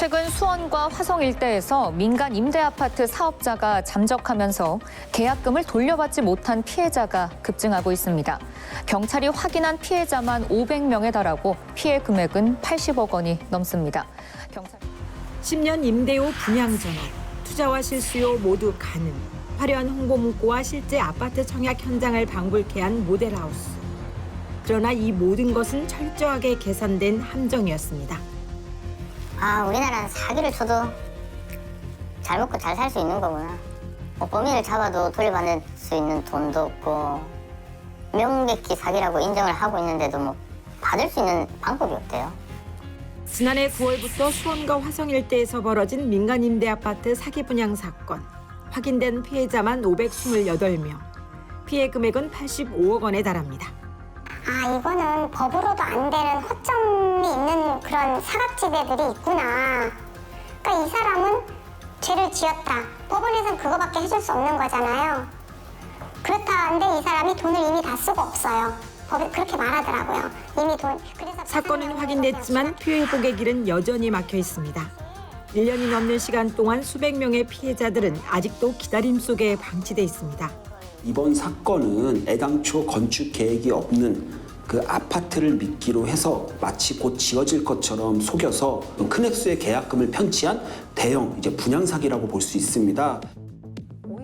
최근 수원과 화성 일대에서 민간 임대아파트 사업자가 잠적하면서 계약금을 돌려받지 못한 피해자가 급증하고 있습니다. 경찰이 확인한 피해자만 500명에 달하고 피해 금액은 80억 원이 넘습니다. 10년 임대 후 분양 전환, 투자와 실수요 모두 가능. 화려한 홍보 문구와 실제 아파트 청약 현장을 방불케 한 모델하우스. 그러나 이 모든 것은 철저하게 계산된 함정이었습니다. 우리나라는 사기를 쳐도 잘 먹고 잘 살 수 있는 거구나. 범인을 잡아도 돌려받을 수 있는 돈도 없고 명백히 사기라고 인정을 하고 있는데도 뭐 받을 수 있는 방법이 없대요. 지난해 9월부터 수원과 화성 일대에서 벌어진 민간 임대 아파트 사기 분양 사건. 확인된 피해자만 528명. 피해 금액은 85억 원에 달합니다. 이거는 법으로도 안 되는 허점이 있는 그런 사각지대들이 있구나. 그러니까 이 사람은 죄를 지었다. 법원에서는 그거밖에 해줄 수 없는 거잖아요. 그렇다는데 이 사람이 돈을 이미 다 쓰고 없어요. 법이 그렇게 말하더라고요. 이미 돈. 그래서 사건은 확인됐지만 피해 회복의 길은 여전히 막혀 있습니다. 1년이 넘는 시간 동안 수백 명의 피해자들은 아직도 기다림 속에 방치돼 있습니다. 이번 사건은 애당초 건축 계획이 없는 그 아파트를 미끼로 해서 마치 곧 지어질 것처럼 속여서 큰 액수의 계약금을 편취한 대형 분양 사기라고 볼 수 있습니다.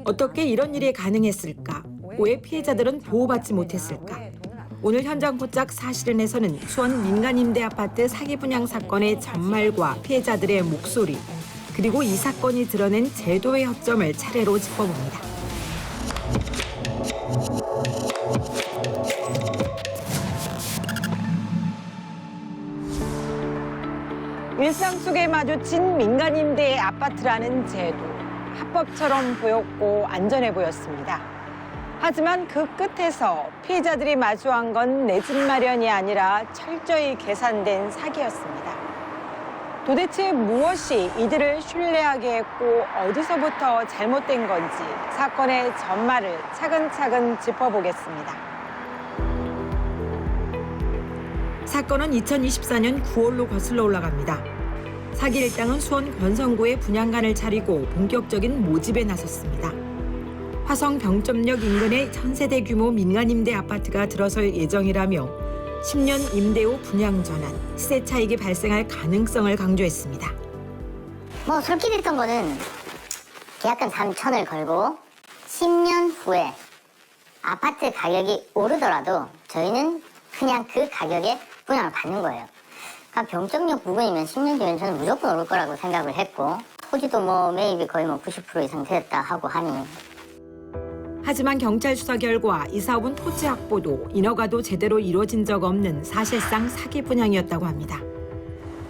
어떻게 이런 일이 가능했을까? 왜 피해자들은 보호받지 못했을까? 오늘 현장 포착 사실은에서는 수원 민간 임대 아파트 사기 분양 사건의 전말과 피해자들의 목소리, 그리고 이 사건이 드러낸 제도의 허점을 차례로 짚어봅니다. 일상 속에 마주친 민간 임대의 아파트라는 제도. 합법처럼 보였고 안전해 보였습니다. 하지만 그 끝에서 피해자들이 마주한 건 내 집 마련이 아니라 철저히 계산된 사기였습니다. 도대체 무엇이 이들을 신뢰하게 했고 어디서부터 잘못된 건지 사건의 전말을 차근차근 짚어보겠습니다. 사건은 2024년 9월로 거슬러 올라갑니다. 사기 일당은 수원 권성구에 분양관을 차리고 본격적인 모집에 나섰습니다. 화성 병점역 인근에 1000세대 규모 민간 임대 아파트가 들어설 예정이라며 10년 임대 후 분양 전환, 시세 차익이 발생할 가능성을 강조했습니다. 솔깃했던 거는 계약금 3천을 걸고 10년 후에 아파트 가격이 오르더라도 저희는 그냥 그 가격에 분양을 받는 거예요. 그러니까 병점역 부근이면 10년 뒤면 저는 무조건 오를 거라고 생각을 했고 토지도 매입이 거의 90% 이상 됐다 하고 하니. 하지만 경찰 수사 결과 이 사업은 토지 확보도 인허가도 제대로 이루어진 적 없는 사실상 사기 분양이었다고 합니다.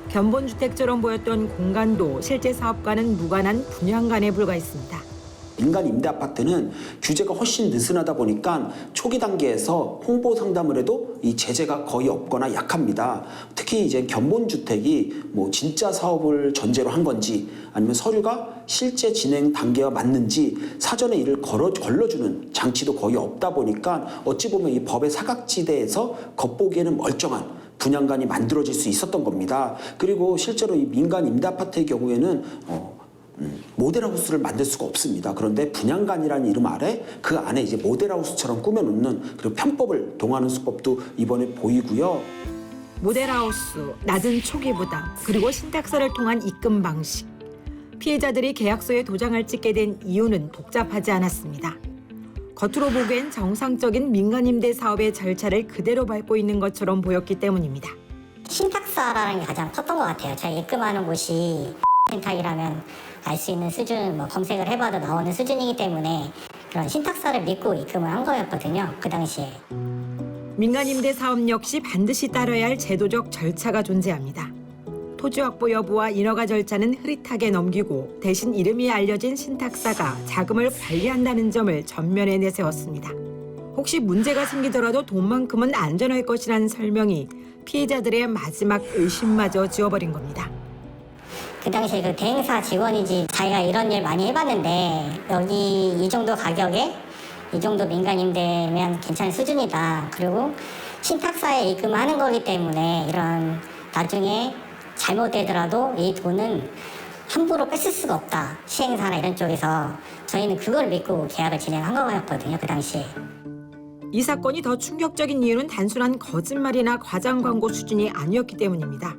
견본주택처럼 보였던 공간도 실제 사업과는 무관한 분양관에 불과했습니다. 민간 임대 아파트는 규제가 훨씬 느슨하다 보니까 초기 단계에서 홍보 상담을 해도 이 제재가 거의 없거나 약합니다. 특히 견본주택이 진짜 사업을 전제로 한 건지 아니면 서류가 실제 진행 단계와 맞는지 사전에 이를 걸러주는 장치도 거의 없다 보니까 어찌 보면 이 법의 사각지대에서 겉보기에는 멀쩡한 분양관이 만들어질 수 있었던 겁니다. 그리고 실제로 이 민간 임대 아파트의 경우에는 모델하우스를 만들 수가 없습니다. 그런데 분양관이라는 이름 아래 그 안에 모델하우스처럼 꾸며놓는 그리고 편법을 동하는 수법도 이번에 보이고요. 모델하우스, 낮은 초기 부담, 그리고 신탁서를 통한 입금 방식. 피해자들이 계약서에 도장을 찍게 된 이유는 복잡하지 않았습니다. 겉으로 보기엔 정상적인 민간 임대 사업의 절차를 그대로 밟고 있는 것처럼 보였기 때문입니다. 신탁사라는 게 가장 컸던 것 같아요. 제가 입금하는 곳이 신탁이라면 알 수 있는 수준, 검색을 해봐도 나오는 수준이기 때문에 그런 신탁사를 믿고 입금을 한 거였거든요. 그 당시에. 민간 임대 사업 역시 반드시 따라야 할 제도적 절차가 존재합니다. 토지 확보 여부와 인허가 절차는 흐릿하게 넘기고 대신 이름이 알려진 신탁사가 자금을 관리한다는 점을 전면에 내세웠습니다. 혹시 문제가 생기더라도 돈만큼은 안전할 것이라는 설명이 피해자들의 마지막 의심마저 지워버린 겁니다. 그 당시에 그 대행사 직원이지 자기가 이런 일 많이 해봤는데 여기 이 정도 가격에 이 정도 민간 임대면 괜찮은 수준이다. 그리고 신탁사에 입금하는 거기 때문에 이런 나중에 잘못되더라도 이 돈은 함부로 뺏을 수가 없다. 시행사나 이런 쪽에서 저희는 그걸 믿고 계약을 진행한 거였거든요, 그 당시에. 이 사건이 더 충격적인 이유는 단순한 거짓말이나 과장 광고 수준이 아니었기 때문입니다.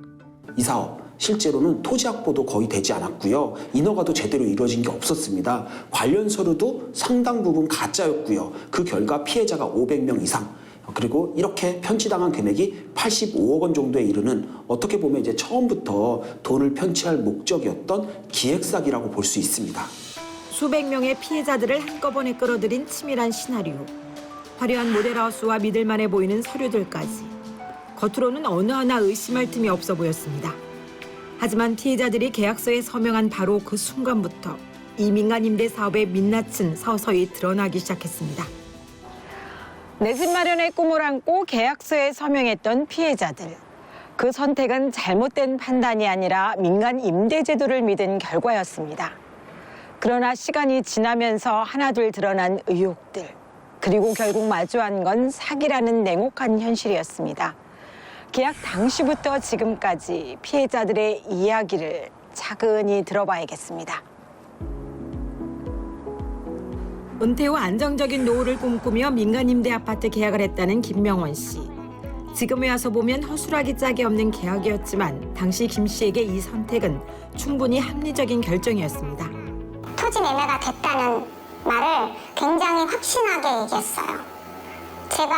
이 사업 실제로는 토지 확보도 거의 되지 않았고요. 인허가도 제대로 이루어진 게 없었습니다. 관련 서류도 상당 부분 가짜였고요. 그 결과 피해자가 500명 이상. 그리고 이렇게 편취당한 금액이 85억 원 정도에 이르는 어떻게 보면 이제 처음부터 돈을 편취할 목적이었던 기획 사기라고 볼 수 있습니다. 수백 명의 피해자들을 한꺼번에 끌어들인 치밀한 시나리오. 화려한 모델하우스와 믿을만해 보이는 서류들까지. 겉으로는 어느 하나 의심할 틈이 없어 보였습니다. 하지만 피해자들이 계약서에 서명한 바로 그 순간부터 이 민간 임대 사업의 민낯은 서서히 드러나기 시작했습니다. 내 집 마련의 꿈을 안고 계약서에 서명했던 피해자들. 그 선택은 잘못된 판단이 아니라 민간 임대 제도를 믿은 결과였습니다. 그러나 시간이 지나면서 하나둘 드러난 의혹들. 그리고 결국 마주한 건 사기라는 냉혹한 현실이었습니다. 계약 당시부터 지금까지 피해자들의 이야기를 차근히 들어봐야겠습니다. 은퇴 후 안정적인 노후를 꿈꾸며 민간 임대 아파트 계약을 했다는 김명원 씨. 지금에 와서 보면 허술하기 짝이 없는 계약이었지만 당시 김 씨에게 이 선택은 충분히 합리적인 결정이었습니다. 토지 매매가 됐다는 말을 굉장히 확신하게 얘기했어요. 제가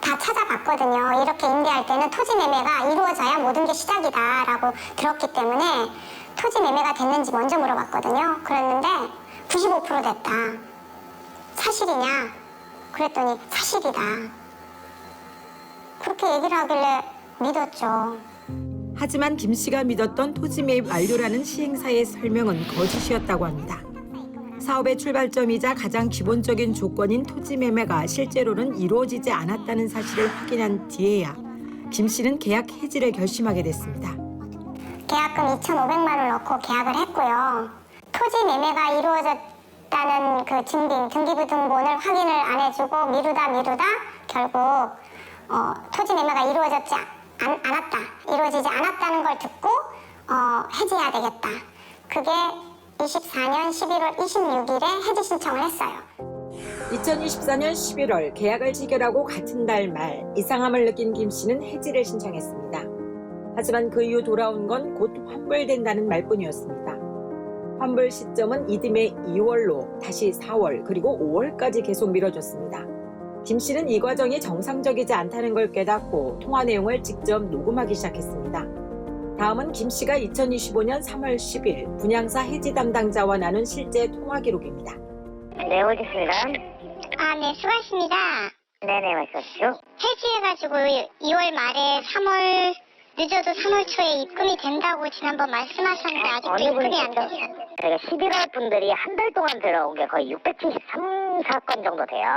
다 찾아봤거든요. 이렇게 임대할 때는 토지 매매가 이루어져야 모든 게 시작이다라고 들었기 때문에 토지 매매가 됐는지 먼저 물어봤거든요. 그랬는데 95% 됐다. 사실이냐? 그랬더니 사실이다. 그렇게 얘기를 하길래 믿었죠. 하지만 김 씨가 믿었던 토지 매입 완료라는 시행사의 설명은 거짓이었다고 합니다. 사업의 출발점이자 가장 기본적인 조건인 토지 매매가 실제로는 이루어지지 않았다는 사실을 확인한 뒤에야 김 씨는 계약 해지를 결심하게 됐습니다. 계약금 2,500만 원을 넣고 계약을 했고요. 토지 매매가 이루어졌다는 그 증빙, 등기부등본을 확인을 안 해주고 미루다 결국 토지 매매가 이루어지지 않았다는 걸 듣고 해지해야 되겠다. 그게 24년 11월 26일에 해지 신청을 했어요. 2024년 11월 계약을 체결하고 같은 달 말 이상함을 느낀 김 씨는 해지를 신청했습니다. 하지만 그 이후 돌아온 건 곧 환불된다는 말뿐이었습니다. 환불 시점은 이듬해 2월로 다시 4월 그리고 5월까지 계속 미뤄졌습니다. 김 씨는 이 과정이 정상적이지 않다는 걸 깨닫고 통화 내용을 직접 녹음하기 시작했습니다. 다음은 김 씨가 2025년 3월 10일 분양사 해지 담당자와 나눈 실제 통화 기록입니다. 네, 오겠습니다. 아, 네, 수고하셨습니다. 네네, 말씀하시죠. 해지해가지고 2월 말에 3월 늦어도 3월 초에 입금이 된다고 지난번 말씀하셨는데 아직도 입금이 안 됐어요. 저희가 11월 분들이 한 달 동안 들어온 게 거의 673사건 정도 돼요.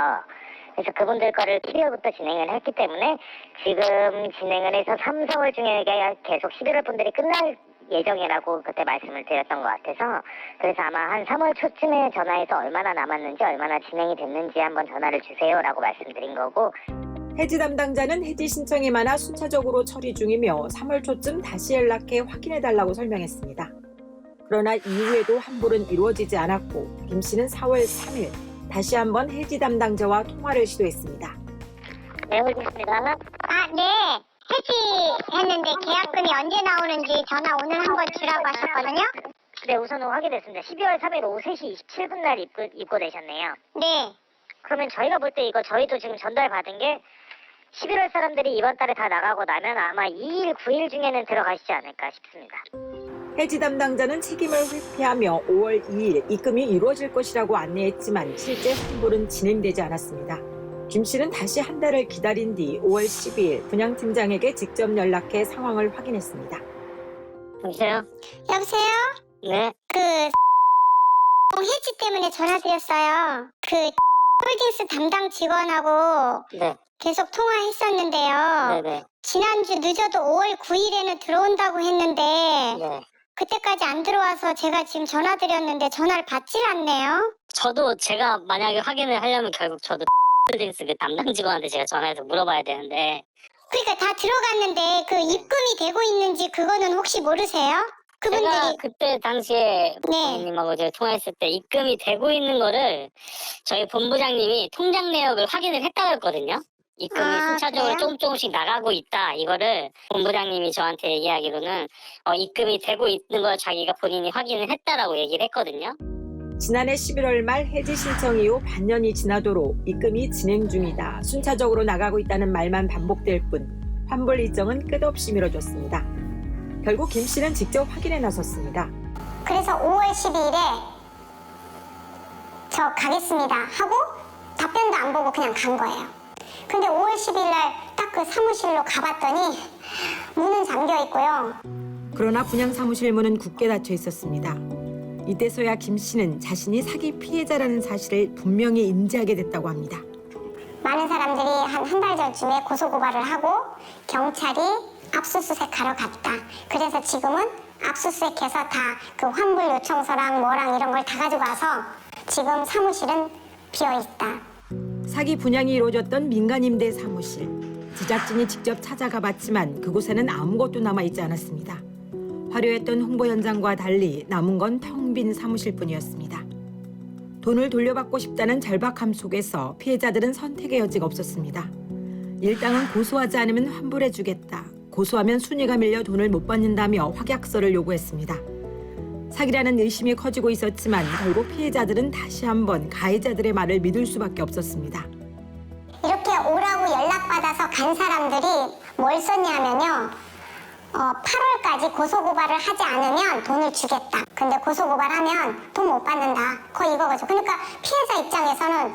그래서 그분들 거를 7월부터 진행을 했기 때문에 지금 진행을 해서 3, 4월 중에 계속 11월 분들이 끝날 예정이라고 그때 말씀을 드렸던 것 같아서 그래서 아마 한 3월 초쯤에 전화해서 얼마나 남았는지 얼마나 진행이 됐는지 한번 전화를 주세요라고 말씀드린 거고 해지 담당자는 해지 신청이 많아 순차적으로 처리 중이며 3월 초쯤 다시 연락해 확인해달라고 설명했습니다. 그러나 이후에도 환불은 이루어지지 않았고 김 씨는 4월 3일 다시 한번 해지 담당자와 통화를 시도했습니다. 네, 오겠습니다. 아, 네. 해지했는데 계약금이 언제 나오는지 전화 오늘 한번 주라고 하셨거든요. 네, 우선은 확인했습니다. 12월 3일 오후 3시 27분 날 입고되셨네요. 네. 그러면 저희가 볼 때 이거 저희도 지금 전달받은 게 11월 사람들이 이번 달에 다 나가고 나면 아마 2일, 9일 중에는 들어가시지 않을까 싶습니다. 해지 담당자는 책임을 회피하며 5월 2일 입금이 이루어질 것이라고 안내했지만 실제 환불은 진행되지 않았습니다. 김 씨는 다시 한 달을 기다린 뒤 5월 12일 분양팀장에게 직접 연락해 상황을 확인했습니다. 여보세요? 여보세요? 네. 해지 때문에 전화드렸어요. 홀딩스 담당 직원하고 네. 계속 통화했었는데요. 네네. 지난주 늦어도 5월 9일에는 들어온다고 했는데 네. 그때까지 안 들어와서 제가 지금 전화드렸는데 전화를 받질 않네요. 저도 제가 만약에 확인을 하려면 결국 저도 홀딩스 그 담당 직원한테 제가 전화해서 물어봐야 되는데 그러니까 다 들어갔는데 그 입금이 되고 있는지 그거는 혹시 모르세요? 제가 그분들이 그때 당시에 부모님하고 제가 통화했을 때 입금이 되고 있는 거를 저희 본부장님이 통장 내역을 확인을 했다고 했거든요. 입금이 순차적으로 그래요? 조금씩 나가고 있다. 이거를 본부장님이 저한테 얘기하기로는 입금이 되고 있는 걸 자기가 본인이 확인을 했다라고 얘기를 했거든요. 지난해 11월 말 해지 신청 이후 반년이 지나도록 입금이 진행 중이다. 순차적으로 나가고 있다는 말만 반복될 뿐 환불 일정은 끝없이 미뤄졌습니다. 결국 김 씨는 직접 확인에 나섰습니다. 그래서 5월 12일에 저 가겠습니다 하고 답변도 안 보고 그냥 간 거예요. 근데 5월 10일 날 딱 그 사무실로 가봤더니 문은 잠겨 있고요. 그러나 분양 사무실 문은 굳게 닫혀 있었습니다. 이때서야 김 씨는 자신이 사기 피해자라는 사실을 분명히 인지하게 됐다고 합니다. 많은 사람들이 한 달 전쯤에 고소고발을 하고 경찰이 압수수색하러 갔다. 그래서 지금은 압수수색해서 다 그 환불 요청서랑 뭐랑 이런 걸 다 가지고 와서 지금 사무실은 비어 있다. 사기 분양이 이루어졌던 민간임대 사무실. 제작진이 직접 찾아가 봤지만 그곳에는 아무것도 남아있지 않았습니다. 화려했던 홍보 현장과 달리 남은 건 텅 빈 사무실뿐이었습니다. 돈을 돌려받고 싶다는 절박함 속에서 피해자들은 선택의 여지가 없었습니다. 일당은 고소하지 않으면 환불해주겠다. 고소하면 순위가 밀려 돈을 못 받는다며 확약서를 요구했습니다. 사기라는 의심이 커지고 있었지만 결국 피해자들은 다시 한번 가해자들의 말을 믿을 수밖에 없었습니다. 이렇게 오라고 연락받아서 간 사람들이 뭘 썼냐면요. 8월까지 고소고발을 하지 않으면 돈을 주겠다. 근데 고소고발하면 돈 못 받는다. 거의 이거거죠. 그러니까 피해자 입장에서는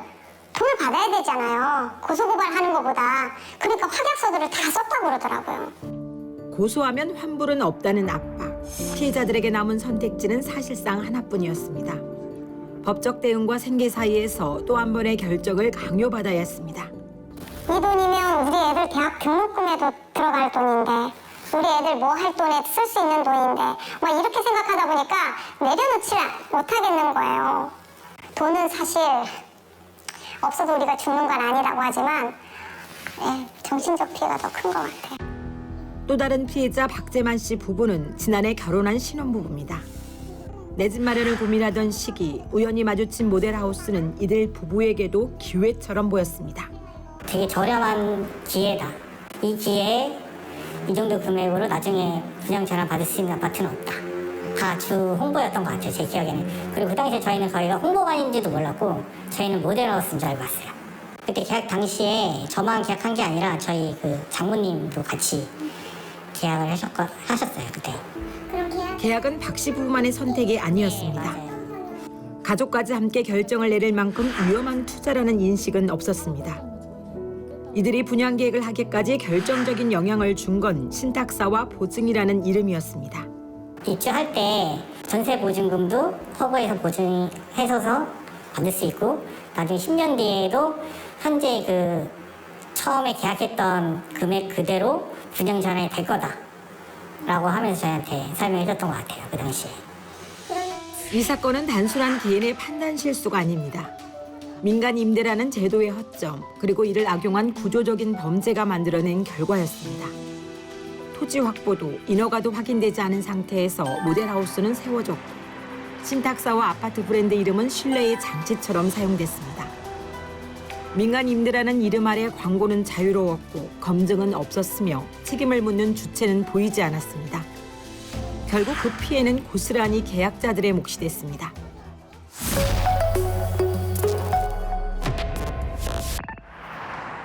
돈을 받아야 되잖아요. 고소고발하는 것보다. 그러니까 확약서들을 다 썼다고 그러더라고요. 고소하면 환불은 없다는 압박. 피해자들에게 남은 선택지는 사실상 하나뿐이었습니다. 법적 대응과 생계 사이에서 또 한 번의 결정을 강요받아야 했습니다. 이 돈이면 우리 애들 대학 등록금에도 들어갈 돈인데 우리 애들 뭐 할 돈에 쓸 수 있는 돈인데 막 이렇게 생각하다 보니까 내려놓지 못하겠는 거예요. 돈은 사실 없어도 우리가 죽는 건 아니라고 하지만 정신적 피해가 더 큰 것 같아요. 또 다른 피해자 박재만 씨 부부는 지난해 결혼한 신혼부부입니다. 내 집 마련을 고민하던 시기 우연히 마주친 모델하우스는 이들 부부에게도 기회처럼 보였습니다. 되게 저렴한 기회다. 이 기회에 이 정도 금액으로 나중에 분양 전환 받을 수 있는 아파트는 없다. 다 주 홍보였던 것 같아요, 제 기억에는. 그리고 그 당시에 저희는 거기가 홍보관인지도 몰랐고 저희는 모델하우스인 줄 알고 왔어요. 그때 계약 당시에 저만 계약한 게 아니라 저희 그 장모님도 같이 계약을 하셨어요, 그때. 계약은 박 씨 부부만의 선택이 아니었습니다. 맞아요. 가족까지 함께 결정을 내릴 만큼 위험한 투자라는 인식은 없었습니다. 이들이 분양 계획을 하기까지 결정적인 영향을 준 건 신탁사와 보증이라는 이름이었습니다. 입주할 때 전세 보증금도 허브에서 보증해서서 받을 수 있고 나중에 10년 뒤에도 현재 그 처음에 계약했던 금액 그대로 분양 전환이 될 거다라고 하면서 저희한테 설명해 줬던 것 같아요, 그 당시에. 이 사건은 단순한 개인의 판단 실수가 아닙니다. 민간 임대라는 제도의 허점, 그리고 이를 악용한 구조적인 범죄가 만들어낸 결과였습니다. 토지 확보도 인허가도 확인되지 않은 상태에서 모델하우스는 세워졌고 신탁사와 아파트 브랜드 이름은 신뢰의 장치처럼 사용됐습니다. 민간 임대라는 이름 아래 광고는 자유로웠고 검증은 없었으며 책임을 묻는 주체는 보이지 않았습니다. 결국 그 피해는 고스란히 계약자들의 몫이 됐습니다.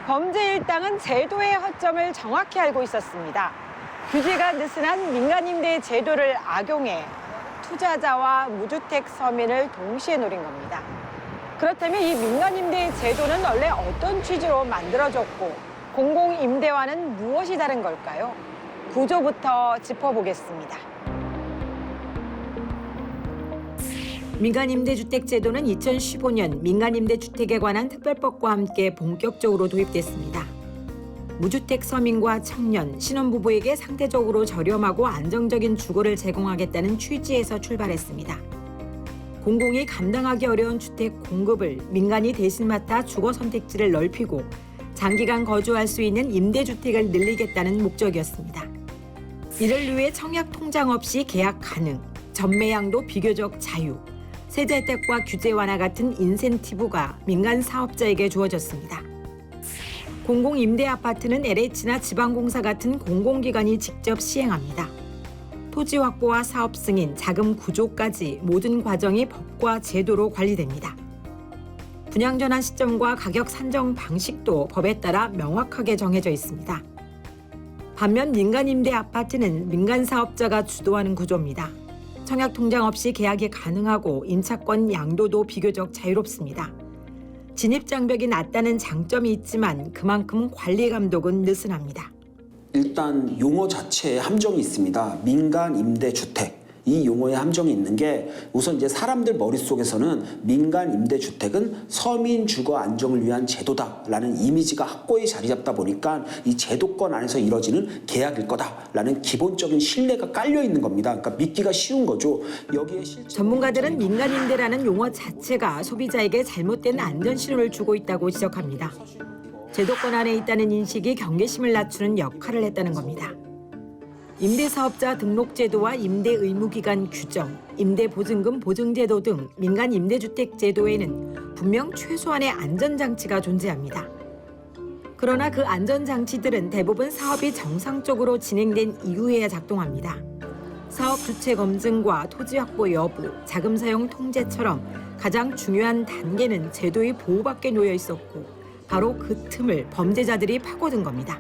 범죄 일당은 제도의 허점을 정확히 알고 있었습니다. 규제가 느슨한 민간임대 제도를 악용해 투자자와 무주택 서민을 동시에 노린 겁니다. 그렇다면 이 민간임대 제도는 원래 어떤 취지로 만들어졌고 공공임대와는 무엇이 다른 걸까요? 구조부터 짚어보겠습니다. 민간임대주택 제도는 2015년 민간임대주택에 관한 특별법과 함께 본격적으로 도입됐습니다. 무주택 서민과 청년, 신혼부부에게 상대적으로 저렴하고 안정적인 주거를 제공하겠다는 취지에서 출발했습니다. 공공이 감당하기 어려운 주택 공급을 민간이 대신 맡아 주거 선택지를 넓히고 장기간 거주할 수 있는 임대주택을 늘리겠다는 목적이었습니다. 이를 위해 청약 통장 없이 계약 가능, 전매양도 비교적 자유, 세제 혜택과 규제 완화 같은 인센티브가 민간 사업자에게 주어졌습니다. 공공임대아파트는 LH나 지방공사 같은 공공기관이 직접 시행합니다. 토지 확보와 사업 승인, 자금 구조까지 모든 과정이 법과 제도로 관리됩니다. 분양 전환 시점과 가격 산정 방식도 법에 따라 명확하게 정해져 있습니다. 반면 민간 임대 아파트는 민간 사업자가 주도하는 구조입니다. 청약 통장 없이 계약이 가능하고 임차권 양도도 비교적 자유롭습니다. 진입 장벽이 낮다는 장점이 있지만 그만큼 관리 감독은 느슨합니다. 일단 용어 자체에 함정이 있습니다. 민간 임대주택. 이 용어에 함정이 있는 게 우선 이제 사람들 머릿속에서는 민간 임대주택은 서민 주거 안정을 위한 제도다라는 이미지가 확고히 자리 잡다 보니까 이 제도권 안에서 이뤄지는 계약일 거다라는 기본적인 신뢰가 깔려 있는 겁니다. 그러니까 믿기가 쉬운 거죠. 여기에 전문가들은 민간 임대라는 용어 자체가 소비자에게 잘못된 안전 신호를 주고 있다고 지적합니다. 제도권 안에 있다는 인식이 경계심을 낮추는 역할을 했다는 겁니다. 임대사업자 등록제도와 임대의무기간 규정, 임대보증금 보증제도 등 민간 임대주택 제도에는 분명 최소한의 안전장치가 존재합니다. 그러나 그 안전장치들은 대부분 사업이 정상적으로 진행된 이후에야 작동합니다. 사업 주체 검증과 토지 확보 여부, 자금 사용 통제처럼 가장 중요한 단계는 제도의 보호밖에 놓여 있었고 바로 그 틈을 범죄자들이 파고든 겁니다.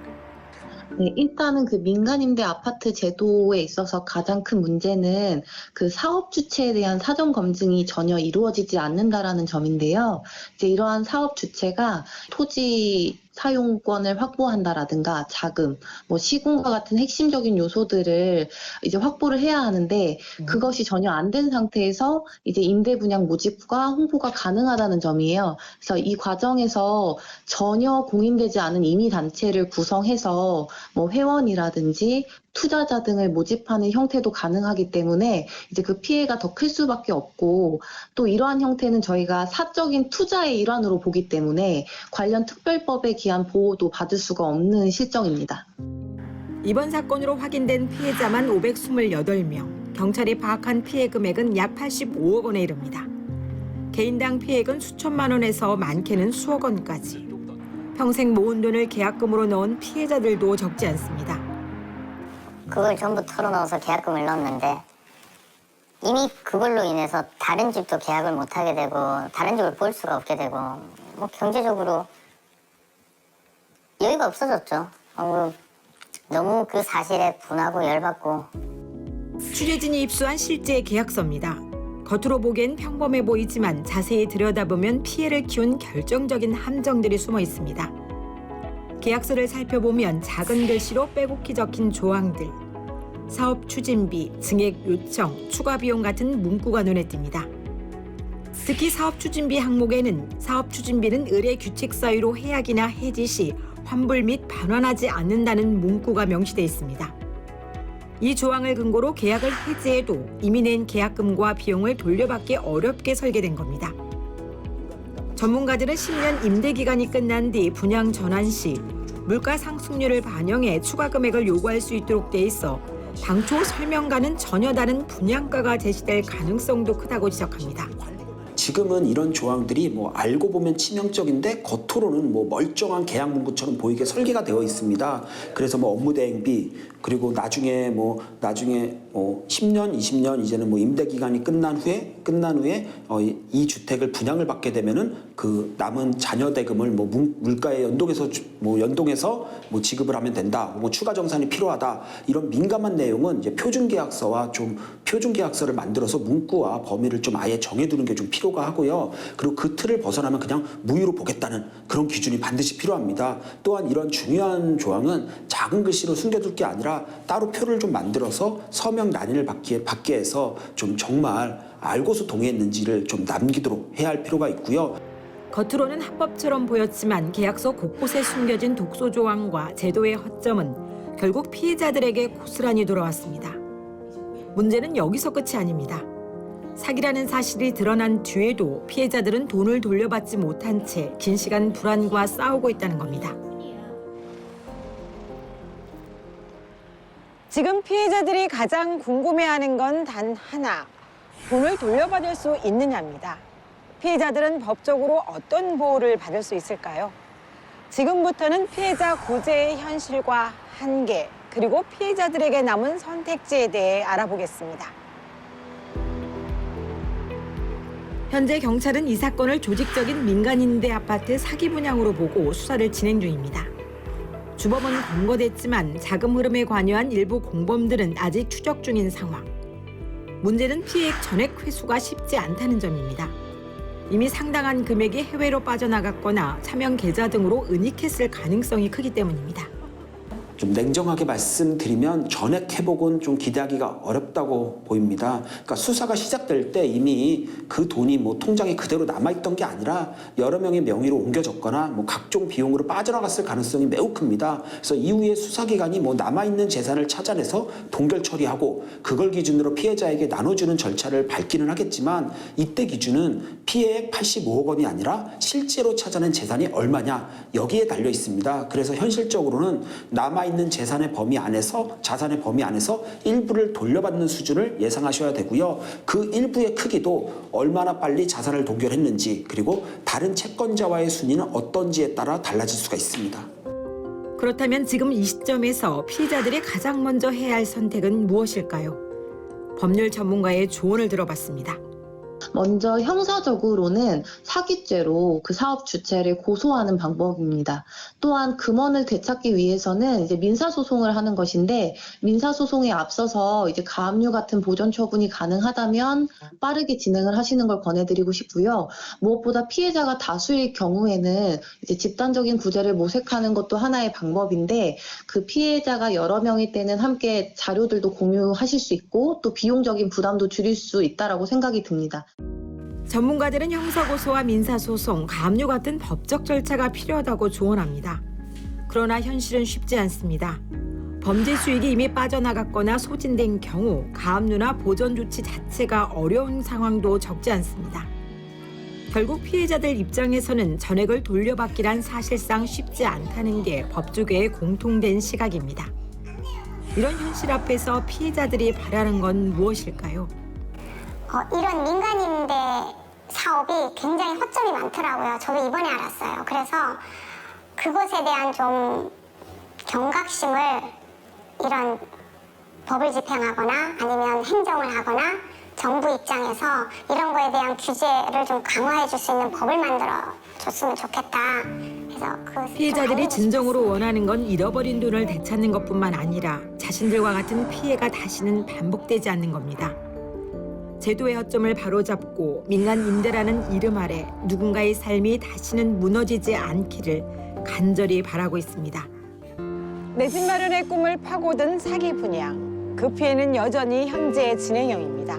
네, 일단은 그 민간임대 아파트 제도에 있어서 가장 큰 문제는 그 사업 주체에 대한 사전 검증이 전혀 이루어지지 않는다라는 점인데요. 이제 이러한 사업 주체가 토지 사용권을 확보한다라든가 자금, 시공과 같은 핵심적인 요소들을 이제 확보를 해야 하는데 그것이 전혀 안 된 상태에서 이제 임대 분양 모집과 홍보가 가능하다는 점이에요. 그래서 이 과정에서 전혀 공인되지 않은 임의 단체를 구성해서 회원이라든지 투자자 등을 모집하는 형태도 가능하기 때문에 이제 그 피해가 더 클 수밖에 없고 또 이러한 형태는 저희가 사적인 투자의 일환으로 보기 때문에 관련 특별법에 기한 보호도 받을 수가 없는 실정입니다. 이번 사건으로 확인된 피해자만 528명, 경찰이 파악한 피해 금액은 약 85억 원에 이릅니다. 개인당 피해액은 수천만 원에서 많게는 수억 원까지. 평생 모은 돈을 계약금으로 넣은 피해자들도 적지 않습니다. 그걸 전부 털어넣어서 계약금을 넣었는데 이미 그걸로 인해서 다른 집도 계약을 못하게 되고 다른 집을 볼 수가 없게 되고 경제적으로 여유가 없어졌죠. 너무 그 사실에 분하고 열받고. 취재진이 입수한 실제 계약서입니다. 겉으로 보기엔 평범해 보이지만 자세히 들여다보면 피해를 키운 결정적인 함정들이 숨어 있습니다. 계약서를 살펴보면 작은 글씨로 빼곡히 적힌 조항들, 사업 추진비, 증액 요청, 추가 비용 같은 문구가 눈에 띕니다. 특히 사업 추진비 항목에는 사업 추진비는 의뢰 규칙 사유로 해약이나 해지 시 환불 및 반환하지 않는다는 문구가 명시돼 있습니다. 이 조항을 근거로 계약을 해지해도 이미 낸 계약금과 비용을 돌려받기 어렵게 설계된 겁니다. 전문가들은 10년 임대 기간이 끝난 뒤 분양 전환 시 물가 상승률을 반영해 추가 금액을 요구할 수 있도록 돼 있어 당초 설명과는 전혀 다른 분양가가 제시될 가능성도 크다고 지적합니다. 지금은 이런 조항들이 알고 보면 치명적인데 겉으로는 멀쩡한 계약 문구처럼 보이게 설계가 되어 있습니다. 그래서 업무 대행비 그리고 나중에 10년, 20년 이제는 임대 기간이 끝난 후에 이 주택을 분양을 받게 되면은 그 남은 잔여 대금을 물가에 연동해서 지급을 하면 된다. 추가 정산이 필요하다. 이런 민감한 내용은 이제 표준 계약서를 만들어서 문구와 범위를 좀 아예 정해두는 게 좀 필요가 하고요. 그리고 그 틀을 벗어나면 그냥 무효로 보겠다는 그런 기준이 반드시 필요합니다. 또한 이런 중요한 조항은 작은 글씨로 숨겨둘 게 아니라 따로 표를 좀 만들어서 서명 난인을 받게 해서 좀 정말 알고서 동의했는지를 좀 남기도록 해야 할 필요가 있고요. 겉으로는 합법처럼 보였지만 계약서 곳곳에 숨겨진 독소 조항과 제도의 허점은 결국 피해자들에게 고스란히 돌아왔습니다. 문제는 여기서 끝이 아닙니다. 사기라는 사실이 드러난 뒤에도 피해자들은 돈을 돌려받지 못한 채 긴 시간 불안과 싸우고 있다는 겁니다. 지금 피해자들이 가장 궁금해하는 건 단 하나, 돈을 돌려받을 수 있느냐입니다. 피해자들은 법적으로 어떤 보호를 받을 수 있을까요? 지금부터는 피해자 구제의 현실과 한계, 그리고 피해자들에게 남은 선택지에 대해 알아보겠습니다. 현재 경찰은 이 사건을 조직적인 민간임대 아파트 사기 분양으로 보고 수사를 진행 중입니다. 주범은 검거됐지만 자금 흐름에 관여한 일부 공범들은 아직 추적 중인 상황. 문제는 피해액 전액 회수가 쉽지 않다는 점입니다. 이미 상당한 금액이 해외로 빠져나갔거나 차명 계좌 등으로 은닉했을 가능성이 크기 때문입니다. 좀 냉정하게 말씀드리면 전액 회복은 좀 기대하기가 어렵다고 보입니다. 그러니까 수사가 시작될 때 이미 그 돈이 뭐 통장에 그대로 남아있던 게 아니라 여러 명의 명의로 옮겨졌거나 뭐 각종 비용으로 빠져나갔을 가능성이 매우 큽니다. 그래서 이후에 수사기관이 뭐 남아있는 재산을 찾아내서 동결 처리하고 그걸 기준으로 피해자에게 나눠주는 절차를 밟기는 하겠지만 이때 기준은 피해액 85억 원이 아니라 실제로 찾아낸 재산이 얼마냐 여기에 달려 있습니다. 그래서 현실적으로는 남아있는 재산의 범위 안에서 자산의 범위 안에서 일부를 돌려받는 수준을 예상하셔야 되고요. 그 일부의 크기도 얼마나 빨리 자산을 동결했는지 그리고 다른 채권자와의 순위는 어떤지에 따라 달라질 수가 있습니다. 그렇다면 지금 이 시점에서 피해자들이 가장 먼저 해야 할 선택은 무엇일까요? 법률 전문가의 조언을 들어봤습니다. 먼저 형사적으로는 사기죄로 그 사업 주체를 고소하는 방법입니다. 또한 금원을 되찾기 위해서는 이제 민사소송을 하는 것인데 민사소송에 앞서서 이제 가압류 같은 보전 처분이 가능하다면 빠르게 진행을 하시는 걸 권해드리고 싶고요. 무엇보다 피해자가 다수일 경우에는 이제 집단적인 구제를 모색하는 것도 하나의 방법인데 그 피해자가 여러 명일 때는 함께 자료들도 공유하실 수 있고 또 비용적인 부담도 줄일 수 있다라고 생각이 듭니다. 전문가들은 형사고소와 민사소송, 가압류 같은 법적 절차가 필요하다고 조언합니다. 그러나 현실은 쉽지 않습니다. 범죄 수익이 이미 빠져나갔거나 소진된 경우 가압류나 보전 조치 자체가 어려운 상황도 적지 않습니다. 결국 피해자들 입장에서는 전액을 돌려받기란 사실상 쉽지 않다는 게 법조계의 공통된 시각입니다. 이런 현실 앞에서 피해자들이 바라는 건 무엇일까요? 이런 민간임대 사업이 굉장히 허점이 많더라고요. 저도 이번에 알았어요. 그래서 그것에 대한 좀 경각심을 이런 법을 집행하거나 아니면 행정을 하거나 정부 입장에서 이런 거에 대한 규제를 좀 강화해 줄 수 있는 법을 만들어 줬으면 좋겠다. 그래서 피해자들이 진정으로 원하는 건 잃어버린 돈을 되찾는 것뿐만 아니라 자신들과 같은 피해가 다시는 반복되지 않는 겁니다. 제도의 허점을 바로잡고 민간 임대라는 이름 아래 누군가의 삶이 다시는 무너지지 않기를 간절히 바라고 있습니다. 내 집 마련의 꿈을 파고든 사기 분양. 그 피해는 여전히 현재 진행형입니다.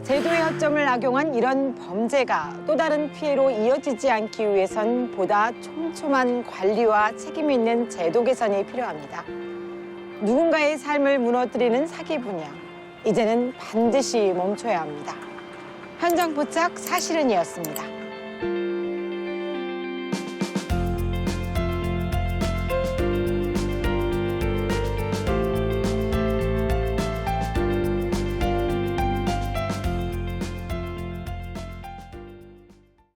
제도의 허점을 악용한 이런 범죄가 또 다른 피해로 이어지지 않기 위해선 보다 촘촘한 관리와 책임 있는 제도 개선이 필요합니다. 누군가의 삶을 무너뜨리는 사기 분양. 이제는 반드시 멈춰야 합니다. 현장 포착 사실은이었습니다.